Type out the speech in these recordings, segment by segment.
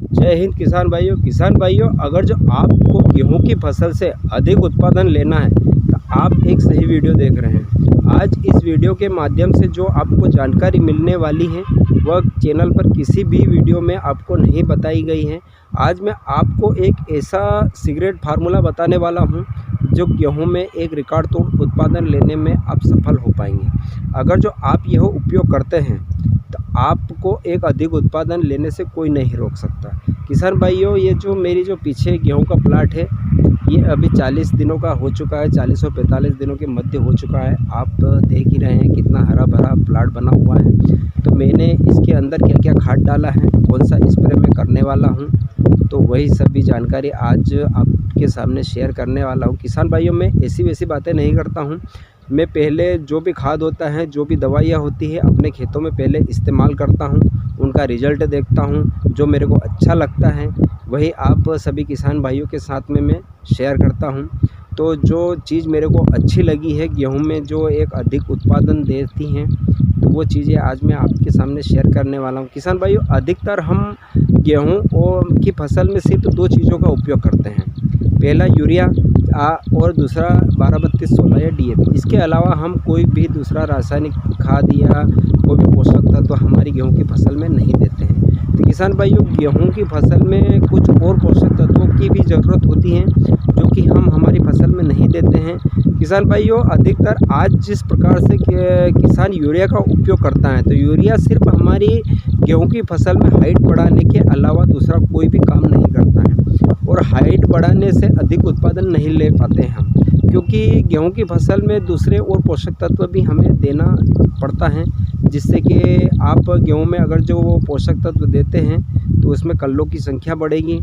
जय हिंद किसान भाइयों, अगर जो आपको गेहूं की फसल से अधिक उत्पादन लेना है तो आप एक सही वीडियो देख रहे हैं। आज इस वीडियो के माध्यम से जो आपको जानकारी मिलने वाली है वह चैनल पर किसी भी वीडियो में आपको नहीं बताई गई है। आज मैं आपको एक ऐसा सीक्रेट फार्मूला बताने वाला हूं जो गेहूं में एक रिकॉर्ड तोड़ उत्पादन लेने में आप सफल हो पाएंगे। अगर जो आप यह उपयोग करते हैं तो आपको एक अधिक उत्पादन लेने से कोई नहीं रोक सकता। किसान भाइयों, ये जो मेरी जो पीछे गेहूं का प्लाट है ये अभी 40 दिनों का हो चुका है, 40 और 45 दिनों के मध्य हो चुका है। आप देख ही रहे हैं कितना हरा भरा प्लाट बना हुआ है। तो मैंने इसके अंदर क्या क्या खाद डाला है, कौन सा स्प्रे मैं करने वाला हूँ, तो वही सभी जानकारी आज आपके सामने शेयर करने वाला हूँ। किसान भाइयों, मैं ऐसी वैसी बातें नहीं करता हूँ। मैं पहले जो भी खाद होता है, जो भी दवाइयाँ होती है, अपने खेतों में पहले इस्तेमाल करता हूँ, उनका रिजल्ट देखता हूँ। जो मेरे को अच्छा लगता है वही आप सभी किसान भाइयों के साथ में मैं शेयर करता हूँ। तो जो चीज़ मेरे को अच्छी लगी है गेहूं में जो एक अधिक उत्पादन देती हैं, तो वो चीज़ें आज मैं आपके सामने शेयर करने वाला हूँ। किसान भाइयों, अधिकतर हम गेहूं की फसल में सिर्फ दो चीज़ों का उपयोग करते हैं। पहला यूरिया और दूसरा 12-32-16 या DAP। इसके अलावा हम कोई भी दूसरा रासायनिक खाद या कोई भी पोषक तत्व हमारी गेहूं की फसल में नहीं देते हैं। तो किसान भाइयों, गेहूं की फसल में कुछ और पोषक तत्वों की भी ज़रूरत होती है जो कि हम हमारी फसल में नहीं देते हैं। किसान भाइयों, अधिकतर आज जिस प्रकार से किसान यूरिया का उपयोग करता है, तो यूरिया सिर्फ हमारी गेहूं की फसल में हाइट बढ़ाने के अलावा दूसरा कोई भी काम नहीं करता है। और हाइट बढ़ाने से अधिक उत्पादन नहीं ले पाते हैं हम, क्योंकि गेहूं की फसल में दूसरे और पोषक तत्व भी हमें देना पड़ता है, जिससे कि आप गेहूं में अगर जो वो पोषक तत्व देते हैं तो उसमें कल्लों की संख्या बढ़ेगी,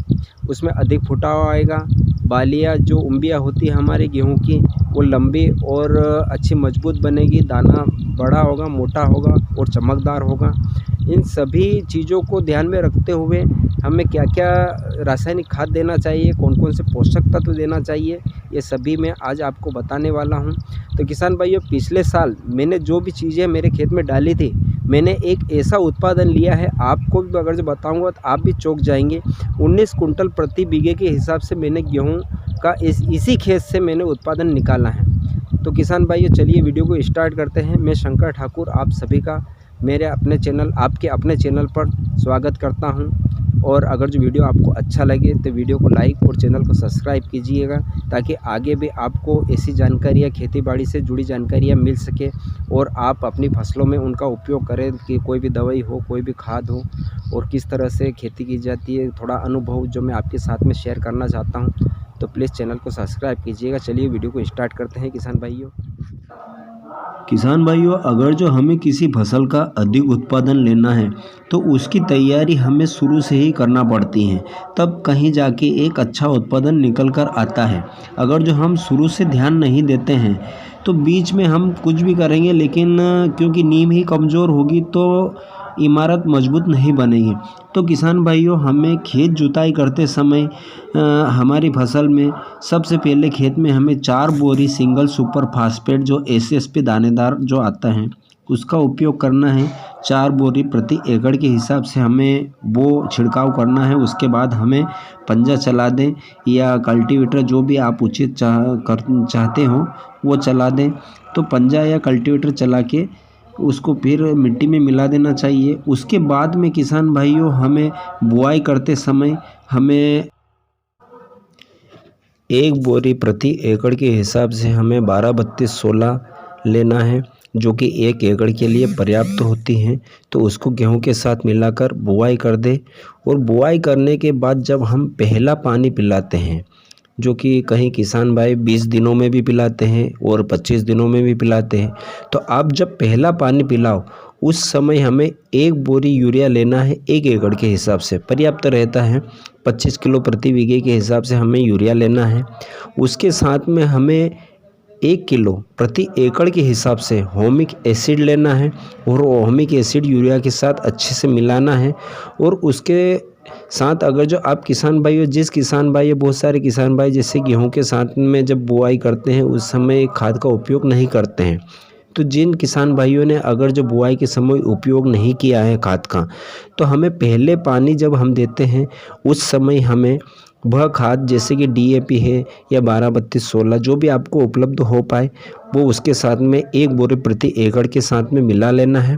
उसमें अधिक फुटाव आएगा, बालियाँ जो उम्बियाँ होती है हमारे गेहूं की वो लंबी और अच्छी मजबूत बनेगी, दाना बड़ा होगा, मोटा होगा और चमकदार होगा। इन सभी चीज़ों को ध्यान में रखते हुए हमें क्या क्या रासायनिक खाद देना चाहिए, कौन कौन से पोषक तत्व देना चाहिए, ये सभी मैं आज आपको बताने वाला हूं। तो किसान भाइयों, पिछले साल मैंने जो भी चीज़ें मेरे खेत में डाली थी, मैंने एक ऐसा उत्पादन लिया है, आपको भी अगर जो बताऊंगा तो आप भी चौंक जाएंगे। 19 कुंटल प्रति बीघे के हिसाब से मैंने गेहूँ का इसी खेत से मैंने उत्पादन निकाला है। तो किसान भाइयों, चलिए वीडियो को स्टार्ट करते हैं। मैं शंकर ठाकुर आप सभी का मेरे आपके अपने चैनल पर स्वागत करता हूं। और अगर जो वीडियो आपको अच्छा लगे तो वीडियो को लाइक और चैनल को सब्सक्राइब कीजिएगा, ताकि आगे भी आपको ऐसी जानकारियाँ, खेती बाड़ी से जुड़ी जानकारियाँ मिल सके और आप अपनी फसलों में उनका उपयोग करें कि कोई भी दवाई हो, कोई भी खाद हो और किस तरह से खेती की जाती है। थोड़ा अनुभव जो मैं आपके साथ में शेयर करना चाहता हूँ, तो प्लीज़ चैनल को सब्सक्राइब कीजिएगा। चलिए वीडियो को स्टार्ट करते हैं किसान भाइयों, अगर जो हमें किसी फसल का अधिक उत्पादन लेना है तो उसकी तैयारी हमें शुरू से ही करना पड़ती है, तब कहीं जाके एक अच्छा उत्पादन निकल कर आता है। अगर जो हम शुरू से ध्यान नहीं देते हैं तो बीच में हम कुछ भी करेंगे, लेकिन क्योंकि नींव ही कमज़ोर होगी तो इमारत मजबूत नहीं बनेगी। तो किसान भाइयों, हमें खेत जुताई करते समय हमारी फसल में सबसे पहले खेत में हमें 4 बोरी सिंगल सुपर फास्फेट जो SSP दानेदार जो आता है उसका उपयोग करना है। 4 बोरी प्रति एकड़ के हिसाब से हमें वो छिड़काव करना है। उसके बाद हमें पंजा चला दें या कल्टीवेटर, जो भी आप उचित चाहते हो वो चला दें। तो पंजा या कल्टीवेटर चला के उसको फिर मिट्टी में मिला देना चाहिए। उसके बाद में किसान भाइयों, हमें बुआई करते समय हमें 1 बोरी प्रति एकड़ के हिसाब से हमें 12-32-16 लेना है, जो कि 1 एकड़ के लिए पर्याप्त होती हैं। तो उसको गेहूं के साथ मिलाकर बुआई कर दे। और बुआई करने के बाद जब हम पहला पानी पिलाते हैं, जो कि कहीं किसान भाई 20 दिनों में भी पिलाते हैं और 25 दिनों में भी पिलाते हैं, तो आप जब पहला पानी पिलाओ उस समय हमें 1 बोरी यूरिया लेना है। 1 एकड़ के हिसाब से पर्याप्त रहता है। 25 किलो प्रति बीघे के हिसाब से हमें यूरिया लेना है। उसके साथ में हमें 1 किलो प्रति एकड़ के हिसाब से होमिक एसिड लेना है और होमिक एसिड यूरिया के साथ अच्छे से मिलाना है। और उसके साथ अगर जो आप किसान भाई हो, जिस किसान भाई, बहुत सारे किसान भाई जैसे गेहूं के साथ में जब बुआई करते हैं उस समय खाद का उपयोग नहीं करते हैं, तो जिन किसान भाइयों ने अगर जो बुआई के समय उपयोग नहीं किया है खाद का, तो हमें पहले पानी जब हम देते हैं उस समय हमें वह खाद जैसे कि DAP है या 12-32-16 जो भी आपको उपलब्ध हो पाए वो उसके साथ में 1 बोरे प्रति एकड़ के साथ में मिला लेना है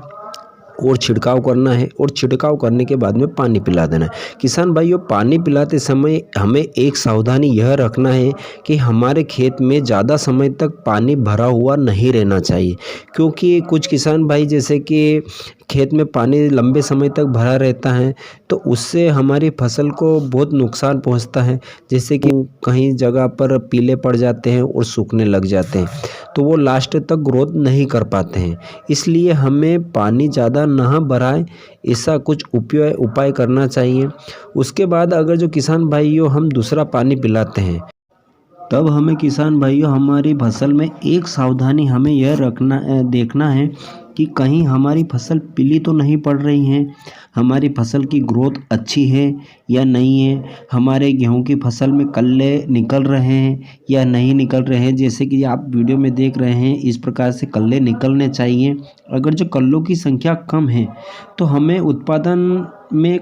और छिड़काव करना है। और छिड़काव करने के बाद में पानी पिला देना है। किसान भाइयों, पानी पिलाते समय हमें एक सावधानी यह रखना है कि हमारे खेत में ज़्यादा समय तक पानी भरा हुआ नहीं रहना चाहिए, क्योंकि कुछ किसान भाई जैसे कि खेत में पानी लंबे समय तक भरा रहता है तो उससे हमारी फसल को बहुत नुकसान पहुंचता है, जैसे कि कहीं जगह पर पीले पड़ जाते हैं और सूखने लग जाते हैं, तो वो लास्ट तक ग्रोथ नहीं कर पाते हैं। इसलिए हमें पानी ज़्यादा ना भराए, ऐसा कुछ उपाय करना चाहिए। उसके बाद अगर जो किसान भाइयों हम दूसरा पानी पिलाते हैं, तब हमें किसान भाइयों हमारी फसल में एक सावधानी हमें यह देखना है कि कहीं हमारी फसल पीली तो नहीं पड़ रही है, हमारी फसल की ग्रोथ अच्छी है या नहीं है, हमारे गेहूं की फसल में कल्ले निकल रहे हैं या नहीं निकल रहे हैं। जैसे कि आप वीडियो में देख रहे हैं, इस प्रकार से कल्ले निकलने चाहिए। अगर जो कल्लों की संख्या कम है तो हमें उत्पादन में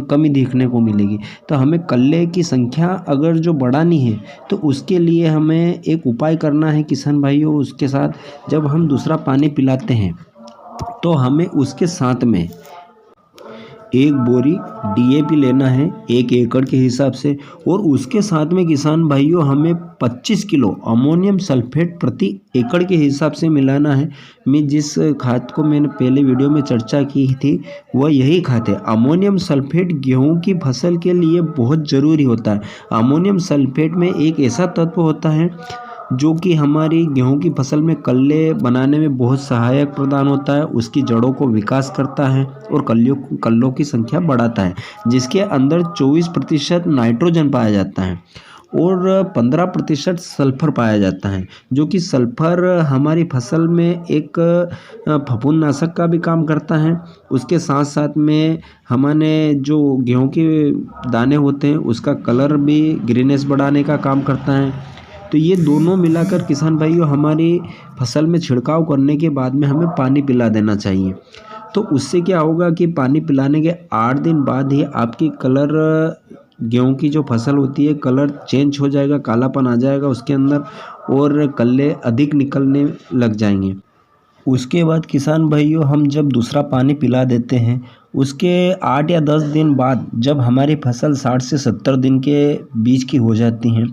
कमी देखने को मिलेगी। तो हमें कल्ले की संख्या अगर जो बढ़ानी है तो उसके लिए हमें एक उपाय करना है किसान भाइयों। उसके साथ जब हम दूसरा पानी पिलाते हैं तो हमें उसके साथ में 1 बोरी DAP लेना है 1 एकड़ के हिसाब से, और उसके साथ में किसान भाइयों हमें 25 किलो अमोनियम सल्फेट प्रति एकड़ के हिसाब से मिलाना है। मैं जिस खाद को मैंने पहले वीडियो में चर्चा की थी वह यही खाद है। अमोनियम सल्फेट गेहूं की फसल के लिए बहुत ज़रूरी होता है। अमोनियम सल्फेट में एक ऐसा तत्व होता है जो कि हमारी गेहूं की फसल में कल्ले बनाने में बहुत सहायक प्रदान होता है, उसकी जड़ों को विकास करता है और कल्लों की संख्या बढ़ाता है, जिसके अंदर 24% नाइट्रोजन पाया जाता है और 15% सल्फर पाया जाता है, जो कि सल्फर हमारी फसल में एक फफूंदनाशक का भी काम करता है। उसके साथ साथ में हमारे जो गेहूं के दाने होते हैं उसका कलर भी ग्रीनेस बढ़ाने का काम करता है। तो ये दोनों मिलाकर किसान भाइयों हमारी फसल में छिड़काव करने के बाद में हमें पानी पिला देना चाहिए। तो उससे क्या होगा कि पानी पिलाने के 8 दिन बाद ही आपकी कलर गेहूं की जो फसल होती है कलर चेंज हो जाएगा, कालापन आ जाएगा उसके अंदर और कल्ले अधिक निकलने लग जाएंगे। उसके बाद किसान भाइयों हम जब दूसरा पानी पिला देते हैं उसके 8 या 10 दिन बाद जब हमारी फसल 60 से 70 दिन के बीच की हो जाती हैं,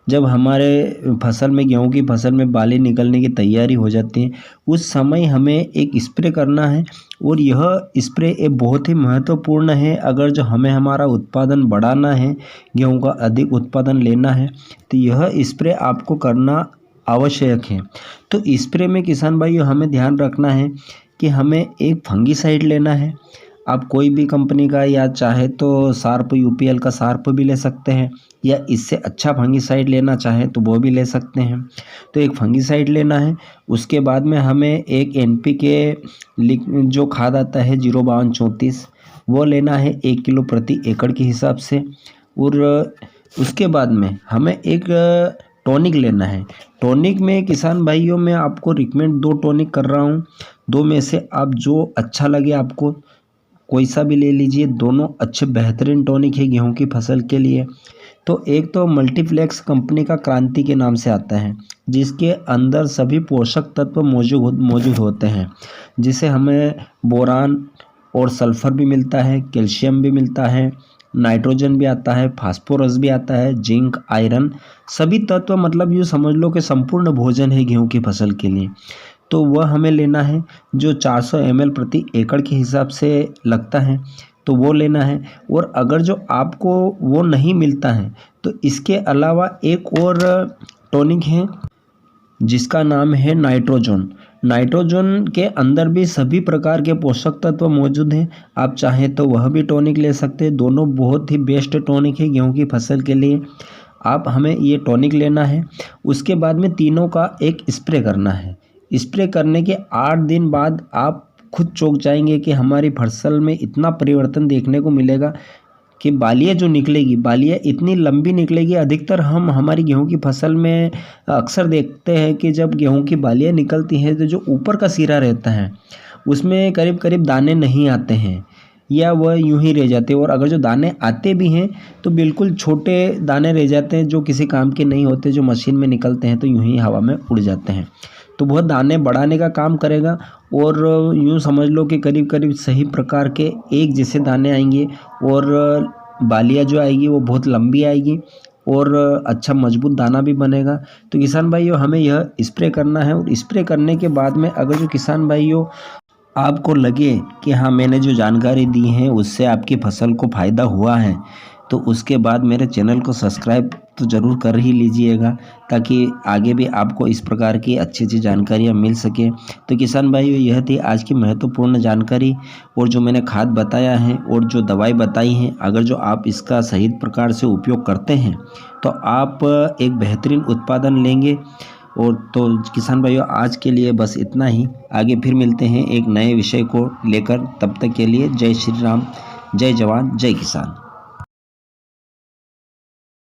जब हमारे फसल में गेहूं की फसल में बाली निकलने की तैयारी हो जाती है, उस समय हमें एक स्प्रे करना है। और यह स्प्रे एक बहुत ही महत्वपूर्ण है। अगर जो हमें हमारा उत्पादन बढ़ाना है, गेहूं का अधिक उत्पादन लेना है, तो यह स्प्रे आपको करना आवश्यक है। तो स्प्रे में किसान भाइयों हमें ध्यान रखना है कि हमें एक फंगीसाइड लेना है। आप कोई भी कंपनी का या चाहे तो शार्प UPL का शार्प भी ले सकते हैं, या इससे अच्छा फंगीसाइड लेना चाहे तो वो भी ले सकते हैं। तो एक फंगीसाइड लेना है। उसके बाद में हमें एक NPK जो खाद आता है 05234 वो लेना है 1 किलो प्रति एकड़ के हिसाब से। और उसके बाद में हमें एक टॉनिक लेना है। टॉनिक में किसान भाइयों मैं आपको रिकमेंड 2 टॉनिक कर रहा हूँ। 2 में से आप जो अच्छा लगे आपको कोई सा भी ले लीजिए। दोनों अच्छे बेहतरीन टॉनिक है गेहूं की फसल के लिए। तो एक तो मल्टीप्लेक्स कंपनी का क्रांति के नाम से आता है, जिसके अंदर सभी पोषक तत्व मौजूद होते हैं, जिसे हमें बोरान और सल्फर भी मिलता है, कैल्शियम भी मिलता है, नाइट्रोजन भी आता है, फास्फोरस भी आता है, जिंक, आयरन, सभी तत्व मतलब यूँ समझ लो कि संपूर्ण भोजन है गेहूं की फसल के लिए। तो वह हमें लेना है जो 400 ml प्रति एकड़ के हिसाब से लगता है, तो वो लेना है। और अगर जो आपको वो नहीं मिलता है तो इसके अलावा एक और टॉनिक है जिसका नाम है नाइट्रोजन। नाइट्रोजन के अंदर भी सभी प्रकार के पोषक तत्व मौजूद हैं। आप चाहें तो वह भी टॉनिक ले सकते हैं। दोनों बहुत ही बेस्ट टॉनिक है गेहूं की फसल के लिए। आप हमें ये टॉनिक लेना है। उसके बाद में तीनों का एक स्प्रे करना है। स्प्रे करने के 8 दिन बाद आप खुद चौंक जाएंगे कि हमारी फसल में इतना परिवर्तन देखने को मिलेगा कि बालियाँ जो निकलेगी, बालियाँ इतनी लंबी निकलेगी। अधिकतर हम हमारी गेहूं की फसल में अक्सर देखते हैं कि जब गेहूं की बालियाँ निकलती हैं तो जो ऊपर का सिरा रहता है उसमें करीब करीब दाने नहीं आते हैं या वह यूं ही रह जाते हैं, और अगर जो दाने आते भी हैं तो बिल्कुल छोटे दाने रह जाते हैं जो किसी काम के नहीं होते, जो मशीन में निकलते हैं तो यूं ही हवा में उड़ जाते हैं। तो वह दाने बढ़ाने का काम करेगा, और यूँ समझ लो कि करीब करीब सही प्रकार के एक जैसे दाने आएंगे, और बालियाँ जो आएगी वो बहुत लंबी आएगी, और अच्छा मजबूत दाना भी बनेगा। तो किसान भाइयों, हमें यह स्प्रे करना है, और स्प्रे करने के बाद में अगर जो किसान भाइयों आपको लगे कि हाँ मैंने जो जानकारी दी है उससे आपकी फसल को फ़ायदा हुआ है, तो उसके बाद मेरे चैनल को सब्सक्राइब तो ज़रूर कर ही लीजिएगा, ताकि आगे भी आपको इस प्रकार की अच्छी अच्छी जानकारियाँ मिल सके। तो किसान भाइयों, यह थी आज की महत्वपूर्ण जानकारी, और जो मैंने खाद बताया है और जो दवाई बताई है, अगर जो आप इसका सही प्रकार से उपयोग करते हैं तो आप एक बेहतरीन उत्पादन लेंगे। और तो किसान भाइयों, आज के लिए बस इतना ही। आगे फिर मिलते हैं एक नए विषय को लेकर। तब तक के लिए जय श्री राम, जय जवान, जय किसान।